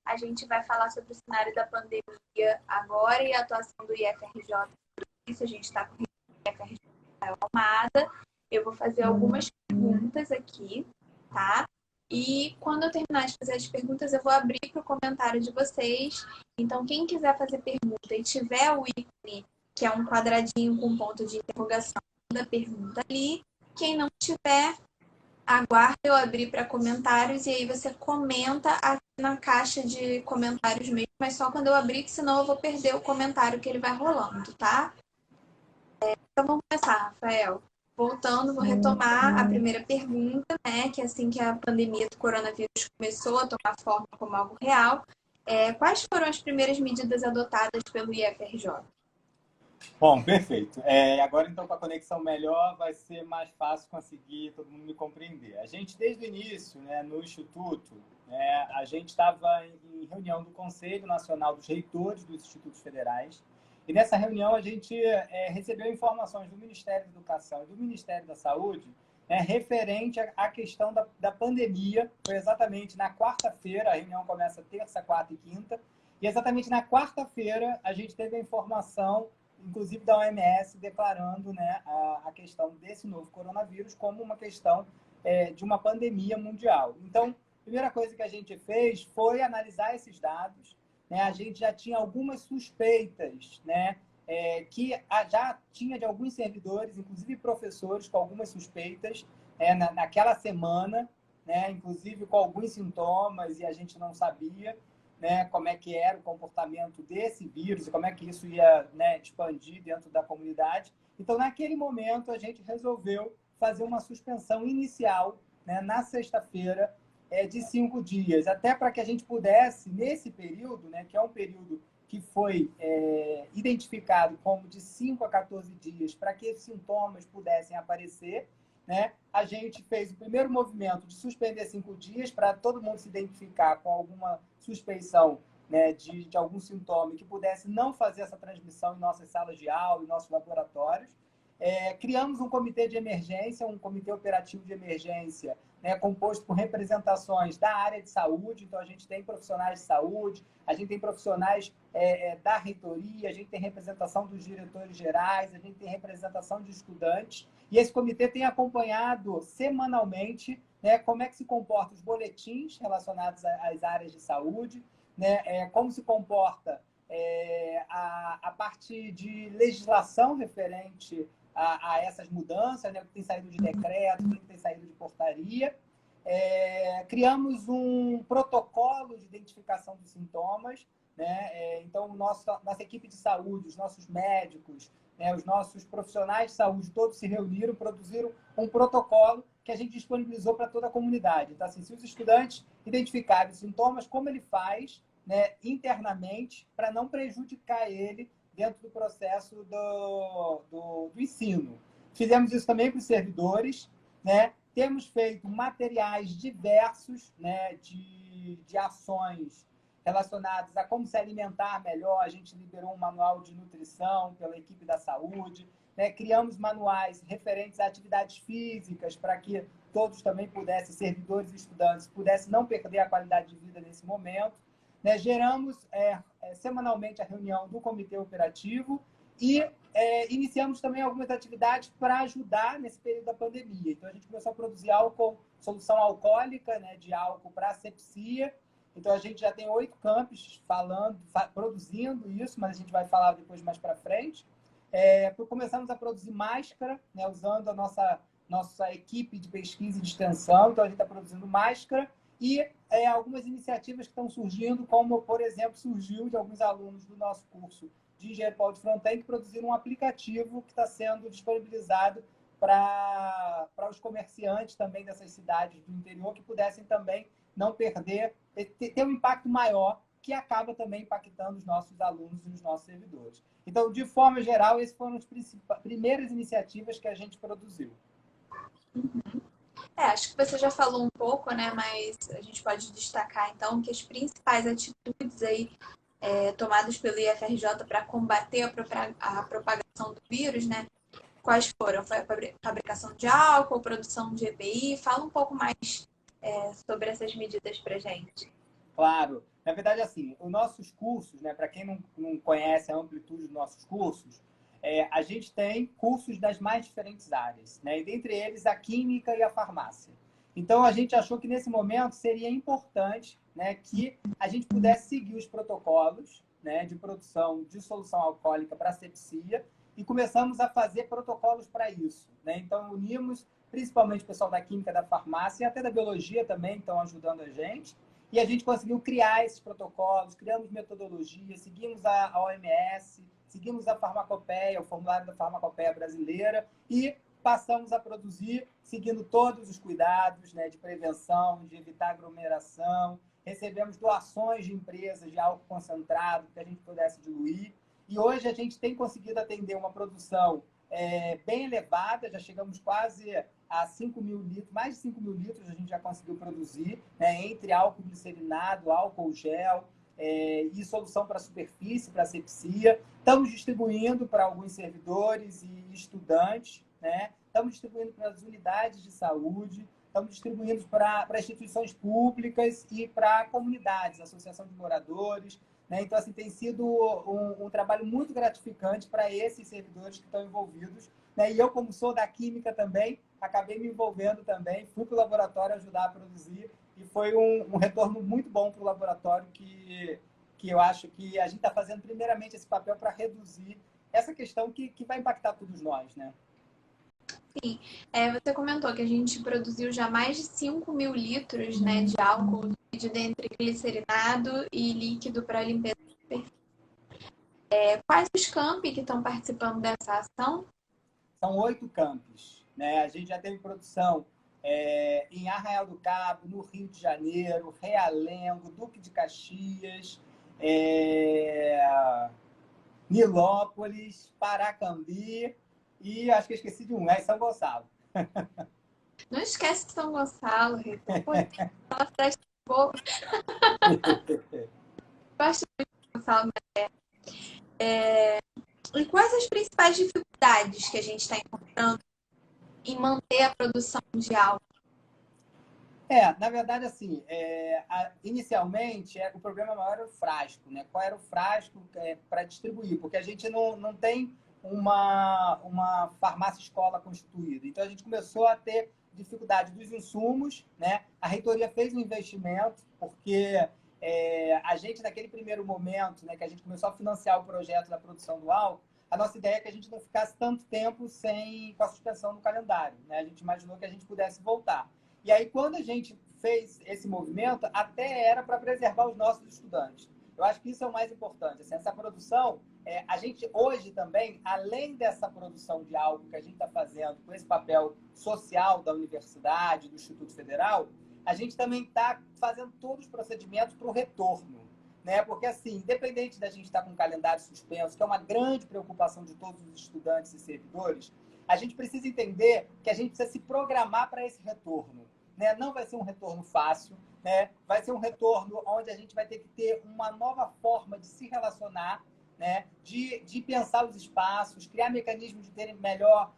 A gente vai falar sobre o cenário da pandemia agora e a atuação do IFRJ. Isso, a gente está com o IFRJ Almada. Eu vou fazer algumas perguntas aqui, tá? E quando eu terminar de fazer as perguntas, eu vou abrir para o comentário de vocês. Então, quem quiser fazer pergunta e tiver o ícone, que é um quadradinho com ponto de interrogação da pergunta ali. Quem não tiver, aguarda eu abrir para comentários e aí você comenta aqui na caixa de comentários mesmo, mas só quando eu abrir, que senão eu vou perder o comentário que ele vai rolando, tá? Então vamos começar, Rafael. Voltando, vou retomar a primeira pergunta, né? Que assim que a pandemia do coronavírus começou a tomar forma como algo real, quais foram as primeiras medidas adotadas pelo IFRJ? Bom, perfeito. Agora, então, com a conexão melhor, vai ser mais fácil conseguir todo mundo me compreender. A gente, desde o início, né, no Instituto, a gente estava em reunião do Conselho Nacional dos Reitores dos Institutos Federais, e nessa reunião a gente recebeu informações do Ministério da Educação e do Ministério da Saúde, referente à questão da pandemia. Foi exatamente na quarta-feira, a reunião começa terça, quarta e quinta, e exatamente na quarta-feira a gente teve a informação, inclusive da OMS, declarando, né, a questão desse novo coronavírus como uma questão de uma pandemia mundial. Então, a primeira coisa que a gente fez foi analisar esses dados, né? A gente já tinha algumas suspeitas, né, que já tinha de alguns servidores, inclusive professores, com algumas suspeitas naquela semana, né, inclusive com alguns sintomas, e a gente não sabia, né, como é que era o comportamento desse vírus e como é que isso ia, né, expandir dentro da comunidade. Então, naquele momento, a gente resolveu fazer uma suspensão inicial, né, na sexta-feira, de 5 dias, até para que a gente pudesse, nesse período, né, que é um período que foi identificado como de 5 a 14 dias, para que esses sintomas pudessem aparecer, né? A gente fez o primeiro movimento de suspender 5 dias para todo mundo se identificar com alguma suspeição, né, de algum sintoma que pudesse não fazer essa transmissão em nossas salas de aula, em nossos laboratórios. Criamos um comitê de emergência, um comitê operativo de emergência, né, composto por representações da área de saúde. Então, a gente tem profissionais de saúde, a gente tem profissionais da reitoria, a gente tem representação dos diretores gerais, a gente tem representação de estudantes. E esse comitê tem acompanhado semanalmente, né, como é que se comportam os boletins relacionados às áreas de saúde, né, como se comporta a parte de legislação referente a essas mudanças, né, o que tem saído de decreto, o que tem saído de portaria. Criamos um protocolo de identificação dos sintomas, né? Então, nossa equipe de saúde, os nossos médicos, né, os nossos profissionais de saúde, todos se reuniram, produziram um protocolo que a gente disponibilizou para toda a comunidade. Então, assim, se os estudantes identificarem os sintomas, como ele faz, né, internamente, para não prejudicar ele dentro do processo do ensino. Fizemos isso também para os servidores, né? Temos feito materiais diversos, né, de ações relacionadas a como se alimentar melhor. A gente liberou um manual de nutrição pela equipe da saúde, né? Criamos manuais referentes a atividades físicas para que todos também pudessem, servidores e estudantes, pudessem não perder a qualidade de vida nesse momento, né? Geramos semanalmente a reunião do comitê operativo e iniciamos também algumas atividades para ajudar nesse período da pandemia. Então, a gente começou a produzir álcool, solução alcoólica, né, de álcool para asepsia. Então, a gente já tem 8 campos produzindo isso, mas a gente vai falar depois mais para frente. Começamos a produzir máscara, né, usando a nossa equipe de pesquisa e de extensão. Então, a gente está produzindo máscara e algumas iniciativas que estão surgindo, como, por exemplo, surgiu de alguns alunos do nosso curso de Engenharia Paulo de Fronten, que produziram um aplicativo que está sendo disponibilizado para os comerciantes também dessas cidades do interior, que pudessem também não perder, ter um impacto maior, que acaba também impactando os nossos alunos e os nossos servidores. Então, de forma geral, essas foram as primeiras iniciativas que a gente produziu. Acho que você já falou um pouco, né? Mas a gente pode destacar, então, que as principais atitudes aí tomadas pelo IFRJ para combater a propagação do vírus, né? Quais foram? Foi a fabricação de álcool, produção de EPI? Fala um pouco mais sobre essas medidas para a gente. Claro. Na verdade, assim, os nossos cursos, né, para quem não conhece a amplitude dos nossos cursos, a gente tem cursos das mais diferentes áreas, né? E dentre eles a química e a farmácia. Então, a gente achou que nesse momento seria importante, né, que a gente pudesse seguir os protocolos, né, de produção de solução alcoólica para asepsia e começamos a fazer protocolos para isso, né? Então, unimos principalmente o pessoal da química, da farmácia e até da biologia também estão ajudando a gente. E a gente conseguiu criar esses protocolos, criamos metodologia, seguimos a OMS, seguimos a farmacopeia, o formulário da farmacopeia brasileira e passamos a produzir seguindo todos os cuidados, né, de prevenção, de evitar aglomeração. Recebemos doações de empresas de álcool concentrado que a gente pudesse diluir. E hoje a gente tem conseguido atender uma produção bem elevada, já chegamos quase a 5 mil litros, mais de 5 mil litros a gente já conseguiu produzir, né, entre álcool glicerinado, álcool gel e solução para superfície, para asepsia. Estamos distribuindo para alguns servidores e estudantes, né? Estamos distribuindo para as unidades de saúde, estamos distribuindo para instituições públicas e para comunidades, associação de moradores, né? Então, assim, tem sido um trabalho muito gratificante para esses servidores que estão envolvidos, né? E eu, como sou da química também, acabei me envolvendo também, fui para o laboratório ajudar a produzir e foi um retorno muito bom para o laboratório que eu acho que a gente está fazendo primeiramente esse papel para reduzir essa questão que vai impactar todos nós, né? Sim, você comentou que a gente produziu já mais de 5 mil litros, né, de álcool dividido entre glicerinado e líquido para limpeza de superfície. Quais os campi que estão participando dessa ação? São 8 campos, né? A gente já teve produção em Arraial do Cabo, no Rio de Janeiro, Realengo, Duque de Caxias, Nilópolis, Paracambi e acho que eu esqueci de um, São Gonçalo. Não esquece de São Gonçalo, Rita. Pô, ela festa um pouco. Gosto muito de São Gonçalo, e quais as principais dificuldades que a gente está encontrando em manter a produção de álcool? Na verdade, assim, inicialmente o problema maior era o frasco, né? Qual era o frasco para distribuir? Porque a gente não tem uma farmácia-escola constituída. Então, a gente começou a ter dificuldade dos insumos, né? A reitoria fez um investimento, porque a gente, naquele primeiro momento, né, que a gente começou a financiar o projeto da produção do álcool, a nossa ideia é que a gente não ficasse tanto tempo com a suspensão do calendário, né? A gente imaginou que a gente pudesse voltar. E aí, quando a gente fez esse movimento, até era para preservar os nossos estudantes. Eu acho que isso é o mais importante. Assim, essa produção, a gente hoje também, além dessa produção de algo que a gente está fazendo com esse papel social da universidade, do Instituto Federal, a gente também está fazendo todos os procedimentos para o retorno. Né? Porque, assim, independente da gente estar com o calendário suspenso, que é uma grande preocupação de todos os estudantes e servidores, a gente precisa entender que a gente precisa se programar para esse retorno. Né? Não vai ser um retorno fácil, né? Vai ser um retorno onde a gente vai ter que ter uma nova forma de se relacionar, né? De pensar os espaços, criar mecanismos de terem melhor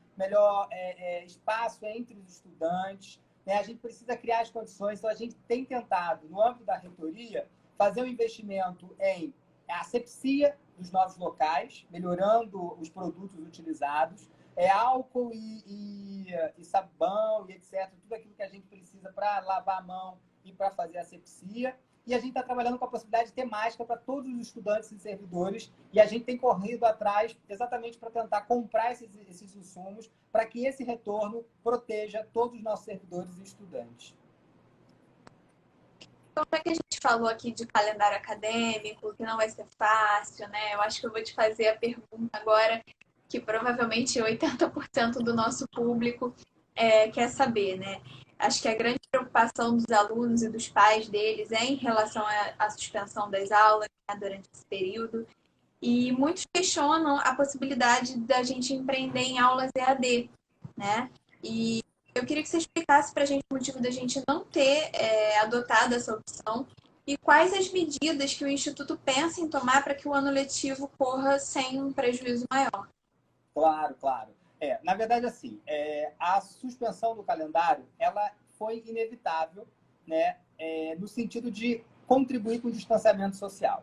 espaço entre os estudantes. Né? A gente precisa criar as condições, então a gente tem tentado, no âmbito da reitoria, fazer um investimento em asepsia dos novos locais, melhorando os produtos utilizados, álcool e sabão e etc. Tudo aquilo que a gente precisa para lavar a mão e para fazer asepsia. E a gente está trabalhando com a possibilidade de ter máscara para todos os estudantes e servidores. E a gente tem corrido atrás exatamente para tentar comprar esses insumos para que esse retorno proteja todos os nossos servidores e estudantes. Como é que a gente falou aqui de calendário acadêmico, que não vai ser fácil, né? Eu acho que eu vou te fazer a pergunta agora, que provavelmente 80% do nosso público quer saber, né? Acho que a grande preocupação dos alunos e dos pais deles é em relação à suspensão das aulas, né, durante esse período. E muitos questionam a possibilidade da gente empreender em aulas EAD, né? E eu queria que você explicasse para a gente o motivo da gente não ter adotado essa opção e quais as medidas que o Instituto pensa em tomar para que o ano letivo corra sem um prejuízo maior. Claro, claro. Na verdade, assim, a suspensão do calendário, ela foi inevitável, né? No sentido de contribuir com o distanciamento social.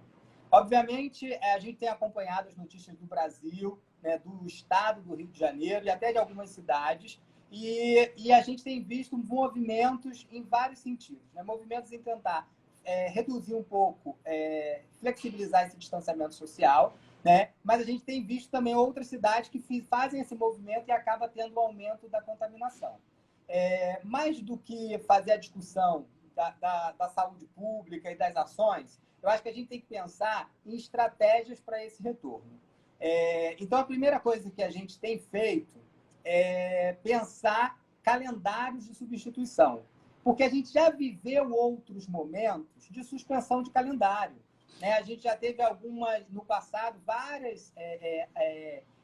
Obviamente, a gente tem acompanhado as notícias do Brasil, né, do estado do Rio de Janeiro e até de algumas cidades, e a gente tem visto movimentos em vários sentidos, né? Movimentos em tentar reduzir um pouco, flexibilizar esse distanciamento social, né? Mas a gente tem visto também outras cidades que fazem esse movimento e acaba tendo um aumento da contaminação. Mais do que fazer a discussão da saúde pública e das ações, eu acho que a gente tem que pensar em estratégias para esse retorno. Então, a primeira coisa que a gente tem feito é pensar calendários de substituição, porque a gente já viveu outros momentos de suspensão de calendário, né? A gente já teve algumas, no passado, vários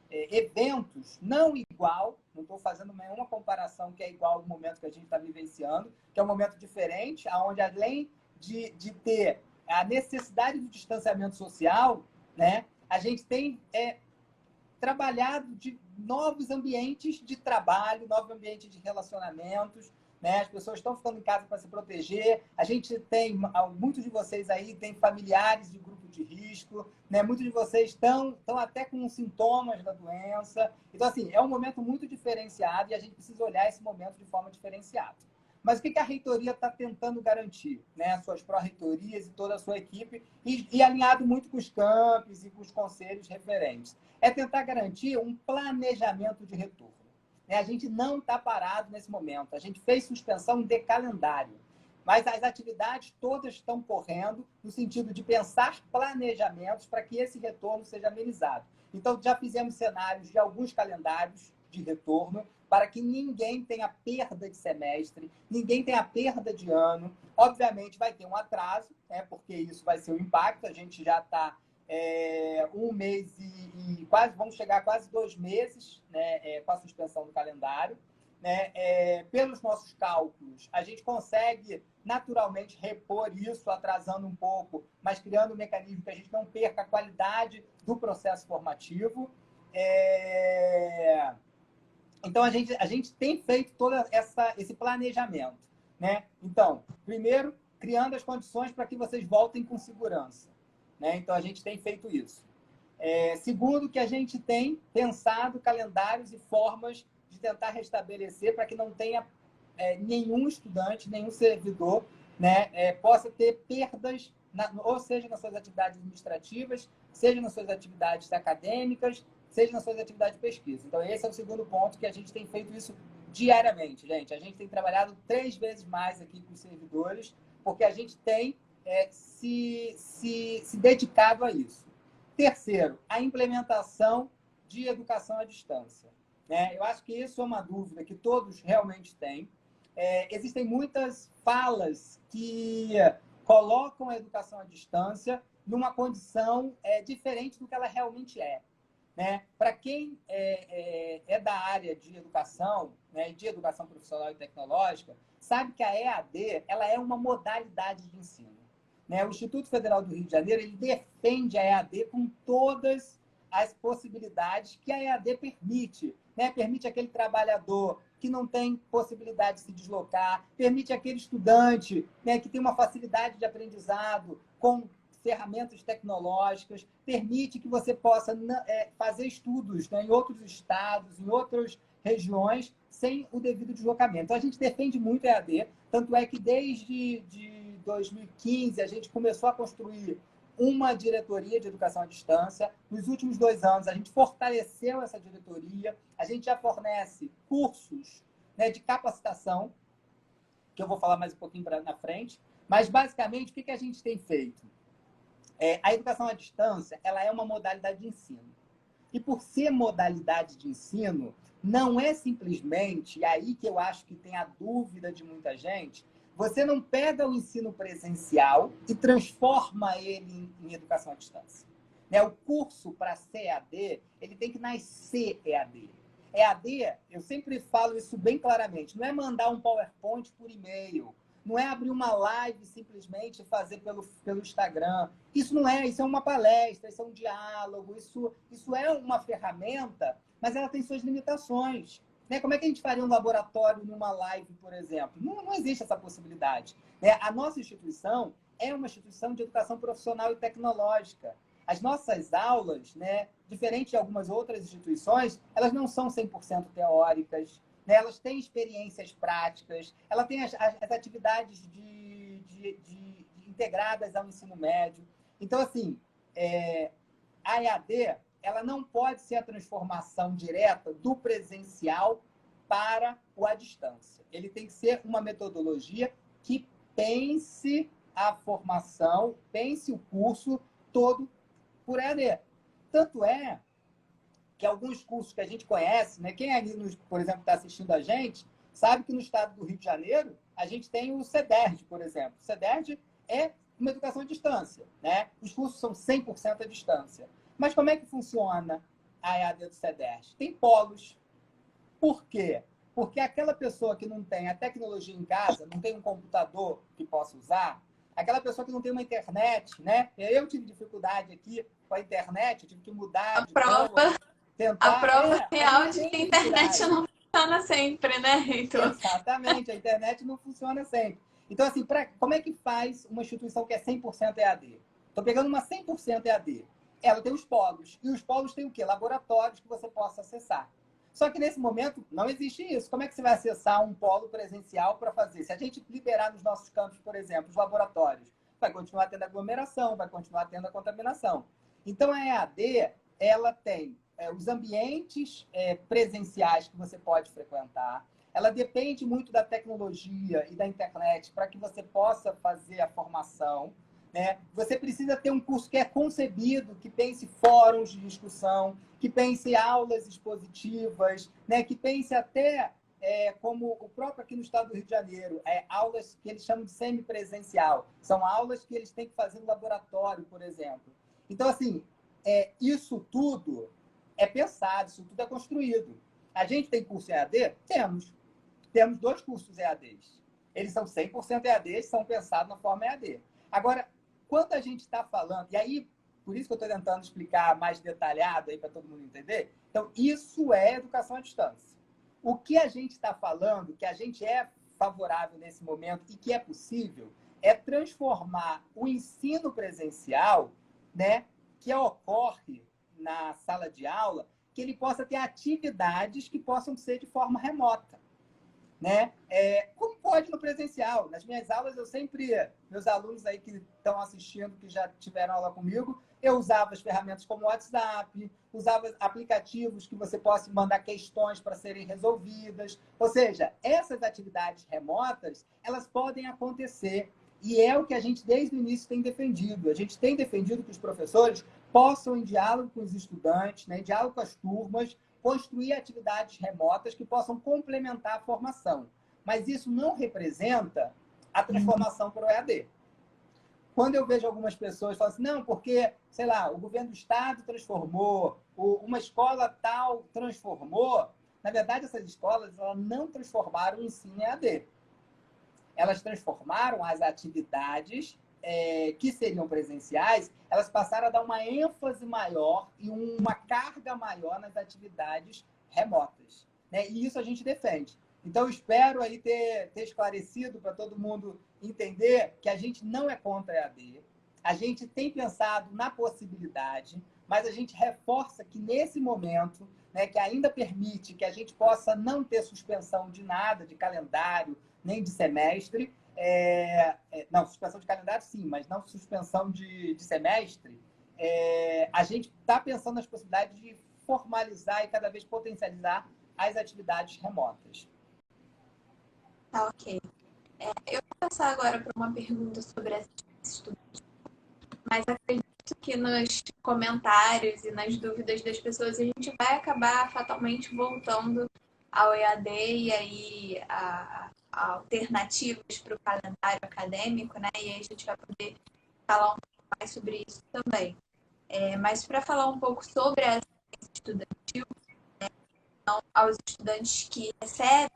eventos, não igual, não estou fazendo nenhuma comparação que é igual ao momento que a gente está vivenciando, que é um momento diferente, onde além de ter a necessidade do distanciamento social, né, a gente tem trabalhado de novos ambientes de trabalho, novos ambientes de relacionamentos, né? As pessoas estão ficando em casa para se proteger. A gente tem, muitos de vocês aí têm familiares de grupo de risco, né? Muitos de vocês estão até com sintomas da doença. Então, assim, é um momento muito diferenciado e a gente precisa olhar esse momento de forma diferenciada. Mas o que a reitoria está tentando garantir, né? As suas pró-reitorias e toda a sua equipe, e alinhado muito com os campos e com os conselhos referentes, é tentar garantir um planejamento de retorno. A gente não está parado nesse momento. A gente fez suspensão de calendário, mas as atividades todas estão correndo no sentido de pensar planejamentos para que esse retorno seja amenizado. Então, já fizemos cenários de alguns calendários de retorno para que ninguém tenha perda de semestre, ninguém tenha perda de ano. Obviamente, vai ter um atraso, né, porque isso vai ser o impacto. A gente já está um mês e quase, vamos chegar a quase 2 meses, né, com a suspensão do calendário. Né? Pelos nossos cálculos, a gente consegue naturalmente repor isso, atrasando um pouco, mas criando um mecanismo que a gente não perca a qualidade do processo formativo. Então, a gente tem feito todo esse planejamento. Né? Então, primeiro, criando as condições para que vocês voltem com segurança. Né? Então, a gente tem feito isso. Segundo, que a gente tem pensado calendários e formas de tentar restabelecer para que não tenha nenhum estudante, nenhum servidor, né, possa ter perdas, ou seja, nas suas atividades administrativas, seja nas suas atividades acadêmicas, seja nas suas atividades de pesquisa. Então, esse é o segundo ponto, que a gente tem feito isso diariamente, gente. A gente tem trabalhado 3 vezes mais aqui com os servidores, porque a gente tem se dedicado a isso. Terceiro, a implementação de educação à distância. Né? Eu acho que isso é uma dúvida que todos realmente têm. Existem muitas falas que colocam a educação à distância numa condição diferente do que ela realmente é. Né? Para quem é da área de educação, né, de educação profissional e tecnológica, sabe que a EAD ela é uma modalidade de ensino. Né? O Instituto Federal do Rio de Janeiro ele defende a EAD com todas as possibilidades que a EAD permite. Né? Permite aquele trabalhador que não tem possibilidade de se deslocar, permite aquele estudante, né, que tem uma facilidade de aprendizado com ferramentas tecnológicas, permite que você possa fazer estudos, né, em outros estados, em outras regiões, sem o devido deslocamento. Então, a gente defende muito a EAD, tanto é que desde 2015 a gente começou a construir uma diretoria de educação à distância. Nos últimos 2 anos, a gente fortaleceu essa diretoria. A gente já fornece cursos, né, de capacitação, que eu vou falar mais um pouquinho na frente. Mas, basicamente, o que a gente tem feito? A educação à distância ela é uma modalidade de ensino. E, por ser modalidade de ensino, não é simplesmente, e aí que eu acho que tem a dúvida de muita gente, você não pega o ensino presencial e transforma ele em educação à distância. Né? O curso para ser EAD, ele tem que nascer EAD. EAD, eu sempre falo isso bem claramente, não é mandar um PowerPoint por e-mail, não é abrir uma live simplesmente e fazer pelo Instagram. Isso não é, isso é uma palestra, isso é um diálogo, isso é uma ferramenta, mas ela tem suas limitações. Né? Como é que a gente faria um laboratório numa live, por exemplo? Não existe essa possibilidade. Né? A nossa instituição é uma instituição de educação profissional e tecnológica. As nossas aulas, né, diferente de algumas outras instituições, elas não são 100% teóricas, né? Elas têm experiências práticas, ela tem as atividades integradas ao ensino médio. Então, assim, a EAD, ela não pode ser a transformação direta do presencial para o à distância. Ele tem que ser uma metodologia que pense a formação, pense o curso todo por EAD. Tanto é que alguns cursos que a gente conhece, né, quem ali, por exemplo, está assistindo a gente, sabe que no estado do Rio de Janeiro, a gente tem o CEDERJ, por exemplo. O CEDERJ é uma educação à distância, né? Os cursos são 100% à distância. Mas como é que funciona a EAD do CEDERJ? Tem polos. Por quê? Porque aquela pessoa que não tem a tecnologia em casa, não tem um computador que possa usar, aquela pessoa que não tem uma internet, né? Eu tive dificuldade aqui com a internet, eu tive que mudar de plano, tentar... A prova real de que a internet dificuldade. não funciona sempre, né, Heitor? Exatamente, a internet não funciona sempre. Então, assim, como é que faz uma instituição que é 100% EAD? Estou pegando uma 100% EAD. Ela tem os polos. E os polos têm o quê? Laboratórios que você possa acessar. Só que nesse momento não existe isso. Como é que você vai acessar um polo presencial para fazer? Se a gente liberar nos nossos campos, por exemplo, os laboratórios, vai continuar tendo aglomeração, vai continuar tendo a contaminação. Então, a EAD, ela tem os ambientes presenciais que você pode frequentar. Ela depende muito da tecnologia e da internet para que você possa fazer a formação, né? Você precisa ter um curso que é concebido, que pense fóruns de discussão, que pense aulas expositivas, né? Que pense até, como o próprio aqui no estado do Rio de Janeiro, aulas que eles chamam de semipresencial. São aulas que eles têm que fazer no laboratório, por exemplo. Então, assim, isso tudo é pensado, isso tudo é construído. A gente tem curso EAD? Temos. Temos 2 cursos EADs. Eles são 100% EADs, são pensados na forma EAD. Agora, quando a gente está falando, e aí, por isso que eu estou tentando explicar mais detalhado aí para todo mundo entender, então, isso é educação à distância. O que a gente está falando, que a gente é favorável nesse momento e que é possível, é transformar o ensino presencial, né, que ocorre na sala de aula, que ele possa ter atividades que possam ser de forma remota. Né? Como pode no presencial. Nas minhas aulas, eu sempre, meus alunos aí que estão assistindo, que já tiveram aula comigo, eu usava as ferramentas como o WhatsApp, usava aplicativos que você possa mandar questões para serem resolvidas. Ou seja, essas atividades remotas, elas podem acontecer. E é o que a gente, desde o início, tem defendido. A gente tem defendido que os professores possam, em diálogo com os estudantes, né, em diálogo com as turmas, construir atividades remotas que possam complementar a formação. Mas isso não representa a transformação para o EAD. Quando eu vejo algumas pessoas falando assim, não, porque, sei lá, o governo do estado transformou, uma escola tal transformou, na verdade, essas escolas elas não transformaram o ensino em EAD. Elas transformaram as atividades que seriam presenciais, elas passaram a dar uma ênfase maior e uma carga maior nas atividades remotas. Né? E isso a gente defende. Então, eu espero aí ter esclarecido para todo mundo entender que a gente não é contra a EAD, a gente tem pensado na possibilidade, mas a gente reforça que nesse momento, né, que ainda permite que a gente possa não ter suspensão de nada, de calendário, nem de semestre, não, suspensão de calendário sim, mas não suspensão de semestre, a gente está pensando nas possibilidades de formalizar e cada vez potencializar as atividades remotas. Tá, ok. Eu vou passar agora para uma pergunta sobre as estudantes, mas acredito que nos comentários e nas dúvidas das pessoas a gente vai acabar fatalmente voltando ao EAD e aí a alternativas para o calendário acadêmico, né? E aí a gente vai poder falar um pouco mais sobre isso também. Mas para falar um pouco sobre a assistência estudantil, né? Então, aos estudantes que recebem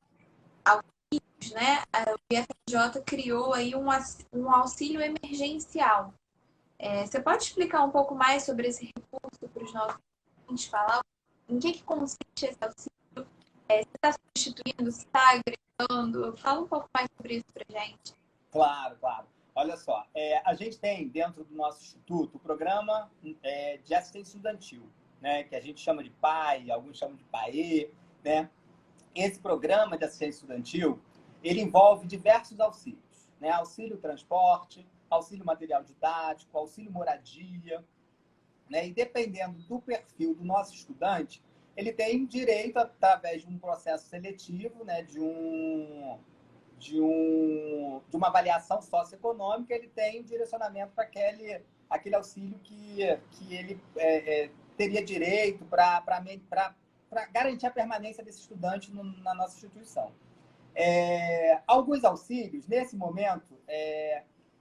auxílios, né? O IFRJ criou aí um auxílio emergencial. Você pode explicar um pouco mais sobre esse recurso para os nossos ouvintes, falar em que consiste esse auxílio? Se está substituindo, se está agregando? Fala um pouco mais sobre isso para a gente. Claro, claro. Olha só, a gente tem dentro do nosso instituto o programa de assistência estudantil, né? Que a gente chama de PAE, alguns chamam de PAE, né? Esse programa de assistência estudantil, ele envolve diversos auxílios, né? Auxílio transporte, auxílio material didático, auxílio moradia, né? E dependendo do perfil do nosso estudante, ele tem direito, através de um processo seletivo, né? De uma avaliação socioeconômica, ele tem um direcionamento para aquele auxílio que ele teria direito para garantir a permanência desse estudante na nossa instituição. Alguns auxílios, nesse momento,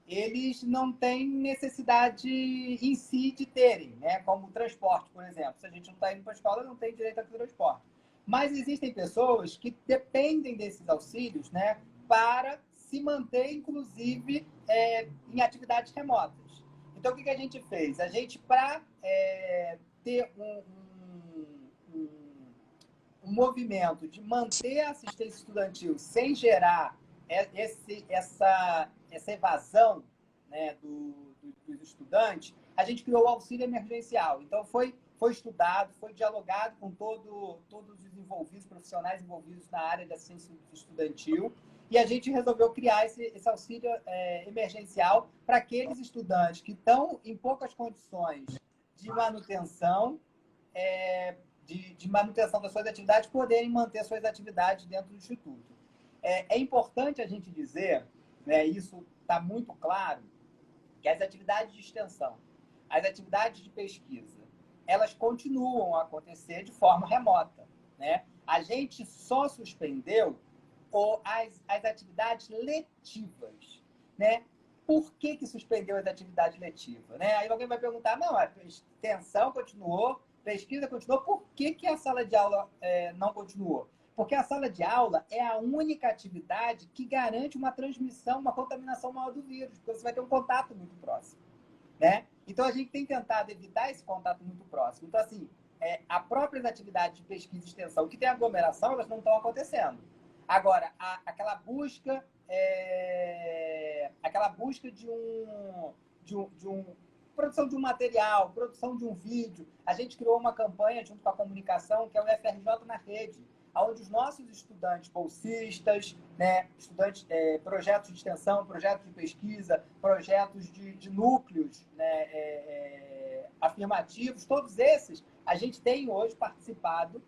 eles não têm necessidade em si de terem, né? Como o transporte, por exemplo. Se a gente não está indo para a escola, não tem direito a transporte. Mas existem pessoas que dependem desses auxílios, né, para se manter, inclusive, em atividades remotas. Então, o que a gente fez? A gente, para ter um movimento de manter a assistência estudantil sem gerar essa evasão, né, dos estudantes, a gente criou o auxílio emergencial. Então, foi estudado, foi dialogado com todos os envolvidos, profissionais envolvidos na área de assistência estudantil, e a gente resolveu criar esse auxílio emergencial para aqueles estudantes que estão em poucas condições de manutenção, de manutenção das suas atividades, poderem manter suas atividades dentro do Instituto. É importante a gente dizer, né, isso está muito claro, que as atividades de extensão, as atividades de pesquisa, elas continuam a acontecer de forma remota, né? A gente só suspendeu as atividades letivas, né? Por que suspendeu as atividades letivas, né? Aí alguém vai perguntar, não, a extensão continuou, pesquisa continuou, por que a sala de aula não continuou? Porque a sala de aula é a única atividade que garante uma transmissão, uma contaminação maior do vírus, porque você vai ter um contato muito próximo, né? Então, a gente tem tentado evitar esse contato muito próximo. Então, assim, as próprias atividades de pesquisa e extensão que tem aglomeração, elas não estão acontecendo. Agora, aquela busca de produção de um material, produção de um vídeo. A gente criou uma campanha junto com a comunicação, que é o FRJ na Rede, onde os nossos estudantes bolsistas, né, projetos de extensão, projetos de pesquisa, projetos de núcleos, né, afirmativos, todos esses, a gente tem hoje participado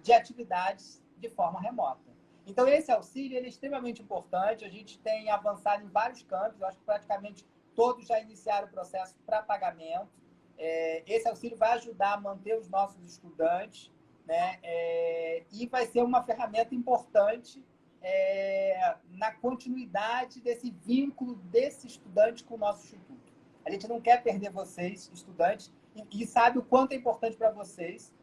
de atividades de forma remota. Então, esse auxílio ele é extremamente importante, a gente tem avançado em vários campos, eu acho que praticamente todos já iniciaram o processo para pagamento. Esse auxílio vai ajudar a manter os nossos estudantes, né? E vai ser uma ferramenta importante na continuidade desse vínculo desse estudante com o nosso instituto. A gente não quer perder vocês, estudantes, e sabe o quanto é importante para vocês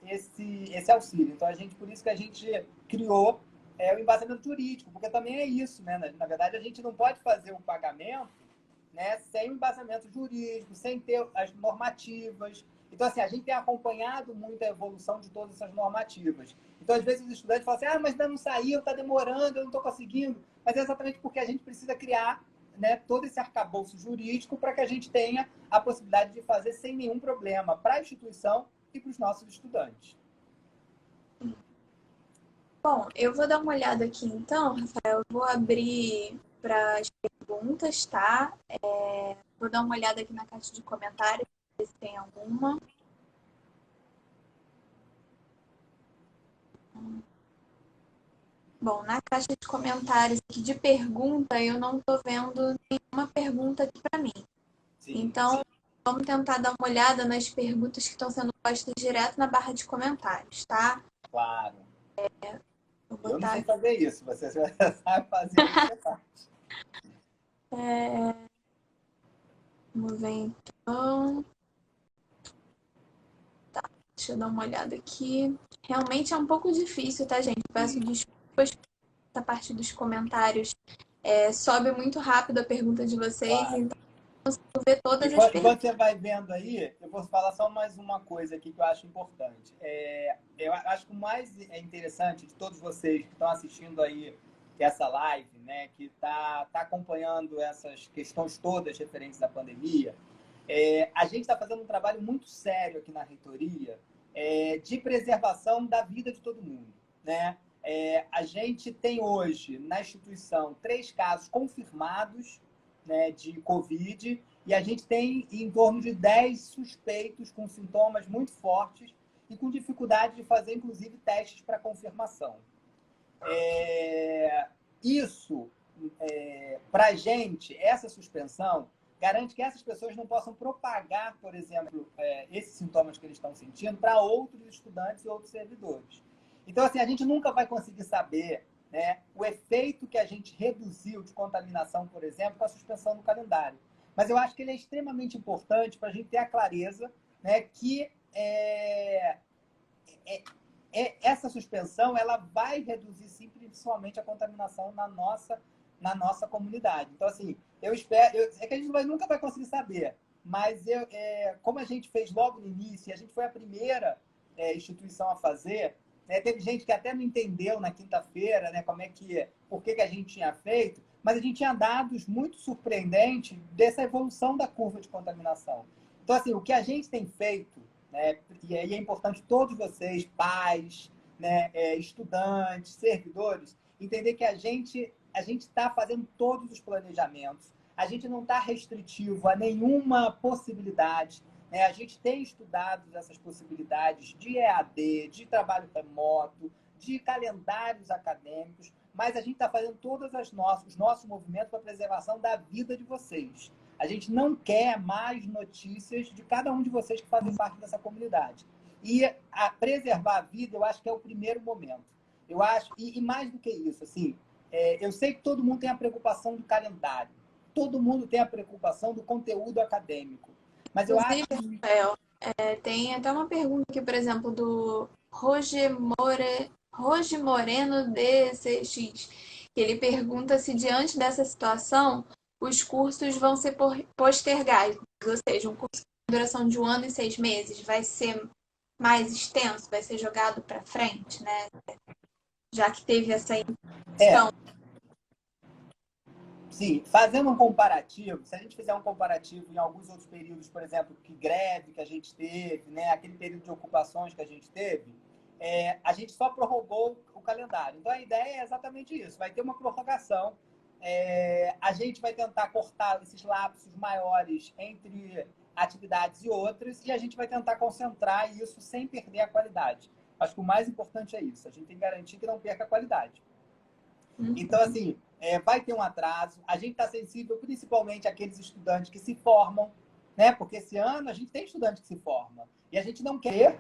esse auxílio. Então, por isso que a gente criou o embasamento jurídico, porque também é isso, né? Na verdade, a gente não pode fazer um pagamento, né, sem embasamento jurídico, sem ter as normativas. Então, assim, a gente tem acompanhado muito a evolução de todas essas normativas. Então, às vezes, os estudantes falam assim, mas ainda não saiu, está demorando, eu não estou conseguindo. Mas é exatamente porque a gente precisa criar, né, todo esse arcabouço jurídico para que a gente tenha a possibilidade de fazer sem nenhum problema para a instituição e para os nossos estudantes. Bom, eu vou dar uma olhada aqui então, Rafael. Eu vou abrir para as perguntas, tá? Vou dar uma olhada aqui na caixa de comentários, ver se tem alguma. Bom, na caixa de comentários aqui de pergunta, eu não estou vendo nenhuma pergunta aqui para mim. Sim, então, vamos tentar dar uma olhada nas perguntas que estão sendo postas direto na barra de comentários, tá? Claro. Eu não sei fazer isso, você sabe fazer isso. Vamos ver então. Tá, deixa eu dar uma olhada aqui. Realmente é um pouco difícil, tá, gente? Peço desculpas. Essa parte dos comentários sobe muito rápido a pergunta de vocês, claro. Então eu consigo ver todas as perguntas. Enquanto você vai vendo aí, eu vou falar só mais uma coisa aqui que eu acho importante. Eu acho que o mais interessante de todos vocês que estão assistindo aí essa live, né, que tá acompanhando essas questões todas referentes à pandemia, a gente está fazendo um trabalho muito sério aqui na reitoria de preservação da vida de todo mundo, né? A gente tem hoje na instituição 3 casos confirmados, né, de Covid, e a gente tem em torno de 10 suspeitos com sintomas muito fortes e com dificuldade de fazer, inclusive, testes para confirmação. Isso, para a gente, essa suspensão garante que essas pessoas não possam propagar, por exemplo, esses sintomas que eles estão sentindo para outros estudantes e outros servidores. Então, assim, a gente nunca vai conseguir saber, né, o efeito que a gente reduziu de contaminação, por exemplo, com a suspensão do calendário. Mas eu acho que ele é extremamente importante para a gente ter a clareza, né, que essa suspensão ela vai reduzir, sim, principalmente a contaminação na nossa comunidade. Então, assim, eu espero... é que a gente nunca vai conseguir saber, mas como a gente fez logo no início, e a gente foi a primeira instituição a fazer, né, teve gente que até não entendeu na quinta-feira, né, por que a gente tinha feito, mas a gente tinha dados muito surpreendentes dessa evolução da curva de contaminação. Então, assim, o que a gente tem feito, né, e aí é importante todos vocês, pais, né, estudantes, servidores, entender que a gente está fazendo todos os planejamentos, a gente não está restritivo a nenhuma possibilidade, né? A gente tem estudado essas possibilidades de EAD, de trabalho remoto, de calendários acadêmicos, mas a gente está fazendo todos os nossos movimentos para a preservação da vida de vocês. A gente não quer mais notícias de cada um de vocês que fazem parte dessa comunidade. E preservar a vida, eu acho que é o primeiro momento. Eu acho, e mais do que isso, assim, eu sei que todo mundo tem a preocupação do calendário, todo mundo tem a preocupação do conteúdo acadêmico, mas eu acho que... Rafael, tem até uma pergunta aqui, por exemplo, do Roger Moreno DCX, que ele pergunta se diante dessa situação os cursos vão ser postergados, ou seja, um curso com duração de 1 ano e 6 meses vai ser mais extenso, vai ser jogado para frente, né? Já que teve essa intenção. Sim, fazendo um comparativo, se a gente fizer um comparativo em alguns outros períodos, por exemplo, que greve que a gente teve, né, aquele período de ocupações que a gente teve, a gente só prorrogou o calendário. Então, a ideia é exatamente isso, vai ter uma prorrogação, a gente vai tentar cortar esses lapsos maiores entre atividades e outras, e a gente vai tentar concentrar isso sem perder a qualidade. Acho que o mais importante é isso, a gente tem que garantir que não perca a qualidade. Então, assim, vai ter um atraso. A gente está sensível principalmente àqueles estudantes que se formam, né? Porque esse ano a gente tem estudante que se forma. E a gente não quer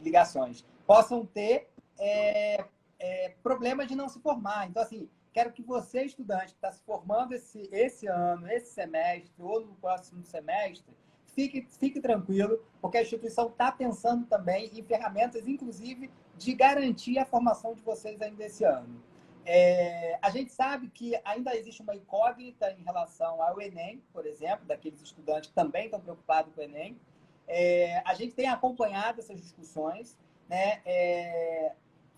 ligações. Possam ter problemas de não se formar. Então, assim, quero que você, estudante que está se formando esse ano, esse semestre ou no próximo semestre, fique tranquilo, porque a instituição está pensando também em ferramentas, inclusive, de garantir a formação de vocês ainda esse ano. A gente sabe que ainda existe uma incógnita em relação ao Enem, por exemplo, daqueles estudantes que também estão preocupados com o Enem. A gente tem acompanhado essas discussões, né?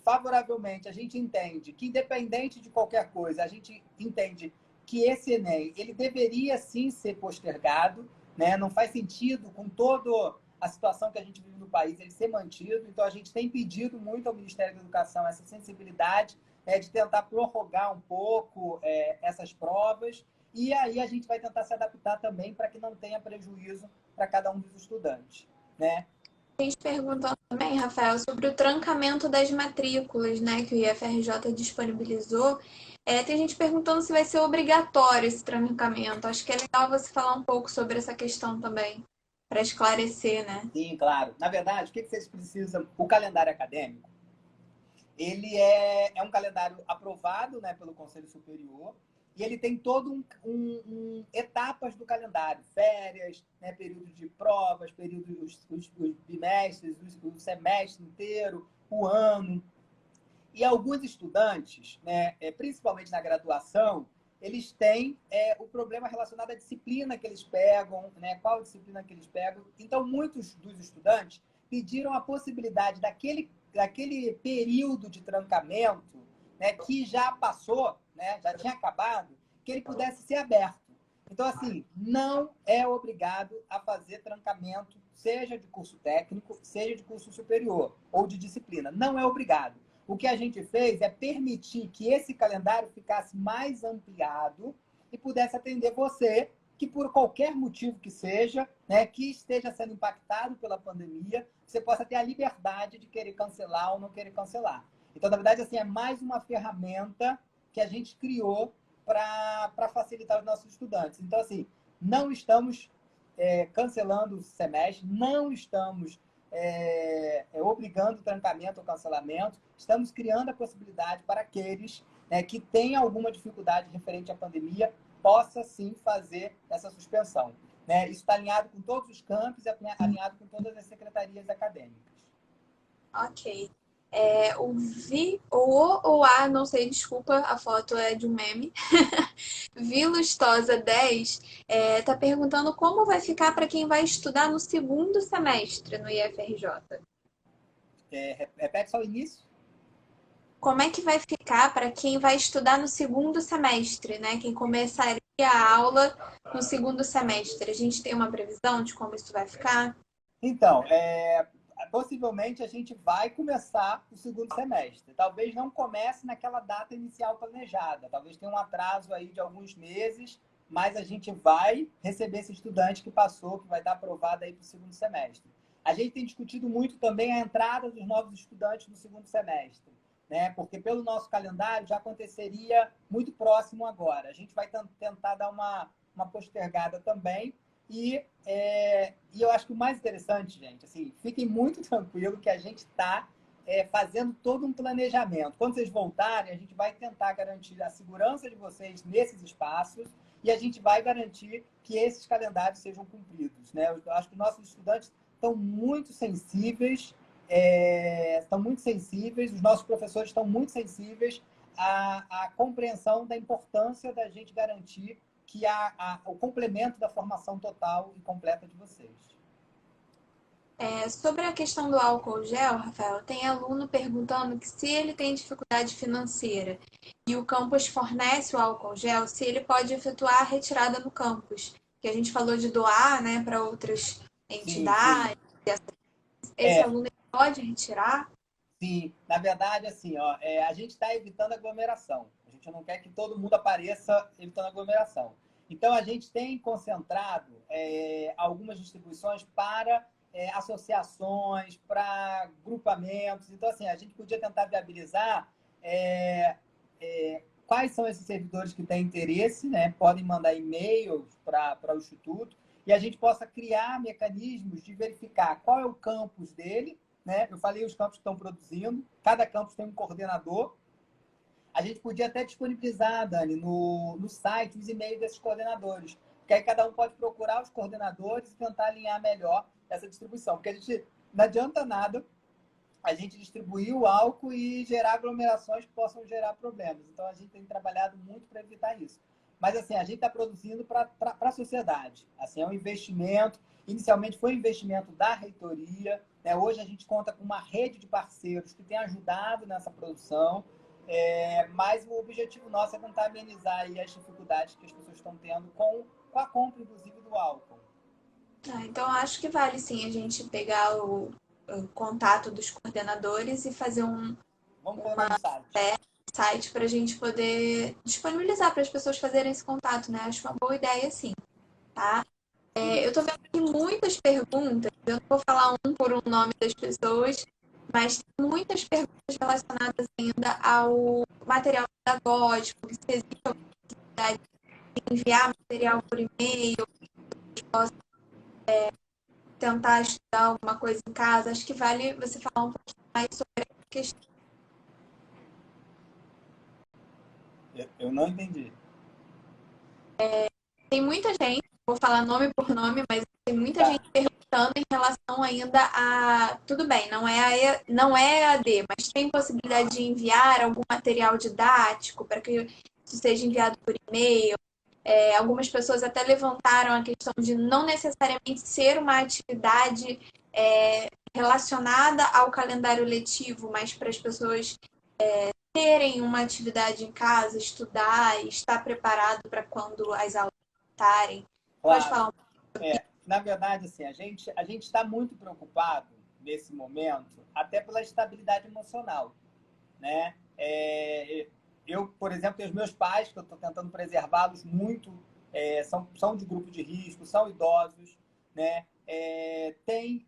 Favoravelmente, a gente entende que, independente de qualquer coisa, a gente entende que esse Enem ele deveria sim ser postergado, né? Não faz sentido, com toda a situação que a gente vive no país, ele ser mantido. Então, a gente tem pedido muito ao Ministério da Educação essa sensibilidade, de tentar prorrogar um pouco essas provas. E aí a gente vai tentar se adaptar também para que não tenha prejuízo para cada um dos estudantes, né? A gente perguntou também, Rafael, sobre o trancamento das matrículas, né, que o IFRJ disponibilizou. Tem gente perguntando se vai ser obrigatório esse trancamento. Acho que é legal você falar um pouco sobre essa questão também, para esclarecer, né? Sim, claro. Na verdade, o que vocês precisam? O calendário acadêmico, ele é um calendário aprovado, né, pelo Conselho Superior, e ele tem todo etapas do calendário, férias, né, período de provas, os bimestres, o semestre inteiro, o ano. E alguns estudantes, né, principalmente na graduação, eles têm o problema relacionado à disciplina que eles pegam, né, qual disciplina que eles pegam. Então, muitos dos estudantes pediram a possibilidade daquele período de trancamento, né, que já passou, né, já tinha acabado, que ele pudesse ser aberto. Então, assim, não é obrigado a fazer trancamento, seja de curso técnico, seja de curso superior ou de disciplina. Não é obrigado. O que a gente fez é permitir que esse calendário ficasse mais ampliado e pudesse atender você, que por qualquer motivo que seja, né, que esteja sendo impactado pela pandemia, você possa ter a liberdade de querer cancelar ou não querer cancelar. Então, na verdade, assim, é mais uma ferramenta que a gente criou para facilitar os nossos estudantes. Então, assim, não estamos cancelando o semestre, não estamos obrigando o trancamento ou cancelamento, estamos criando a possibilidade para aqueles que têm alguma dificuldade referente à pandemia, possa sim fazer essa suspensão. Né? Isso está alinhado com todos os campos e alinhado com todas as secretarias acadêmicas. Ok. O não sei, desculpa, a foto é de um meme. Vilustosa 10 tá perguntando como vai ficar para quem vai estudar no segundo semestre no IFRJ. Repete só o início. Como é que vai ficar para quem vai estudar no segundo semestre, né? Quem começaria a aula no segundo semestre. A gente tem uma previsão de como isso vai ficar? Então, possivelmente a gente vai começar o segundo semestre. Talvez não comece naquela data inicial planejada. Talvez tenha um atraso aí de alguns meses, mas a gente vai receber esse estudante que passou, que vai estar aprovado aí para o segundo semestre. A gente tem discutido muito também a entrada dos novos estudantes no segundo semestre, né? Porque pelo nosso calendário já aconteceria muito próximo agora. A gente vai tentar dar uma postergada também. E eu acho que o mais interessante, gente, assim, fiquem muito tranquilos que a gente está fazendo todo um planejamento. Quando vocês voltarem, a gente vai tentar garantir a segurança de vocês nesses espaços e a gente vai garantir que esses calendários sejam cumpridos. Né? Eu acho que nossos estudantes estão muito sensíveis, os nossos professores estão muito sensíveis à compreensão da importância da gente garantir que o complemento da formação total e completa de vocês. Sobre a questão do álcool gel, Rafael, tem aluno perguntando que se ele tem dificuldade financeira e o campus fornece o álcool gel, se ele pode efetuar a retirada no campus. Que a gente falou de doar, né, para outras entidades. Sim. Esse aluno pode retirar? Sim, na verdade, assim, a gente está evitando aglomeração. A gente não quer que todo mundo apareça evitando aglomeração. Então, a gente tem concentrado algumas distribuições para associações, para grupamentos. Então, assim, a gente podia tentar viabilizar quais são esses servidores que têm interesse, né? Podem mandar e-mails para o Instituto e a gente possa criar mecanismos de verificar qual é o campus dele, né? Eu falei os campos que estão produzindo, cada campus tem um coordenador. A gente podia até disponibilizar, Dani, no site os e-mails desses coordenadores, porque aí cada um pode procurar os coordenadores e tentar alinhar melhor essa distribuição, porque a gente não adianta nada a gente distribuir o álcool e gerar aglomerações que possam gerar problemas. Então, a gente tem trabalhado muito para evitar isso. Mas, assim, a gente está produzindo para a sociedade. Assim, é um investimento. Inicialmente, foi um investimento da reitoria. Né? Hoje, a gente conta com uma rede de parceiros que tem ajudado nessa produção. Mas o objetivo nosso é tentar amenizar aí as dificuldades que as pessoas estão tendo com a compra, inclusive, do álcool. Então, acho que vale, sim, a gente pegar o contato dos coordenadores e fazer um site para a gente poder disponibilizar para as pessoas fazerem esse contato, né? Acho uma boa ideia, sim, tá? Eu estou vendo aqui muitas perguntas, eu não vou falar um por um nome das pessoas, mas tem muitas perguntas relacionadas ainda ao material pedagógico, se existe a possibilidade de enviar material por e-mail, que possa tentar estudar alguma coisa em casa. Acho que vale você falar um pouquinho mais sobre a questão. Eu não entendi. Tem muita gente, vou falar nome por nome, mas tem muita gente perguntando em relação ainda a... Tudo bem, não é EAD, mas tem possibilidade de enviar algum material didático para que isso seja enviado por e-mail. Algumas pessoas até levantaram a questão de não necessariamente ser uma atividade relacionada ao calendário letivo, mas para as pessoas terem uma atividade em casa, estudar e estar preparado para quando as aulas estarem. Pode falar um pouco? Na verdade, assim, a gente está muito preocupado nesse momento, até pela estabilidade emocional, né? Eu, por exemplo, tenho os meus pais, que eu estou tentando preservá-los muito, são de grupo de risco, são idosos, né? Tem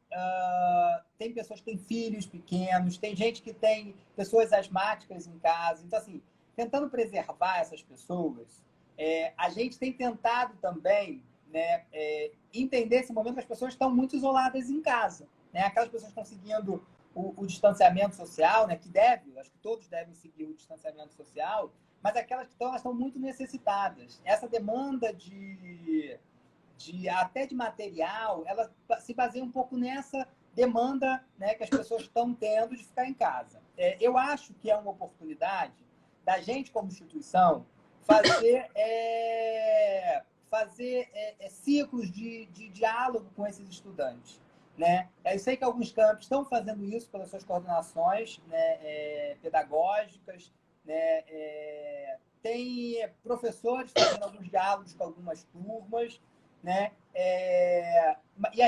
pessoas que têm filhos pequenos, tem gente que tem pessoas asmáticas em casa. Então, assim, tentando preservar essas pessoas, a gente tem tentado também, né, entender esse momento que as pessoas estão muito isoladas em casa, né? Aquelas pessoas que estão seguindo o distanciamento social, né, acho que todos devem seguir o distanciamento social, mas aquelas que elas estão muito necessitadas. Essa demanda até de material, ela se baseia um pouco nessa demanda, né, que as pessoas estão tendo de ficar em casa. Eu acho que é uma oportunidade da gente, como instituição, fazer ciclos de diálogo com esses estudantes, né? Eu sei que alguns campos estão fazendo isso pelas suas coordenações, né, pedagógicas, né? Tem professores fazendo alguns diálogos com algumas turmas, né? E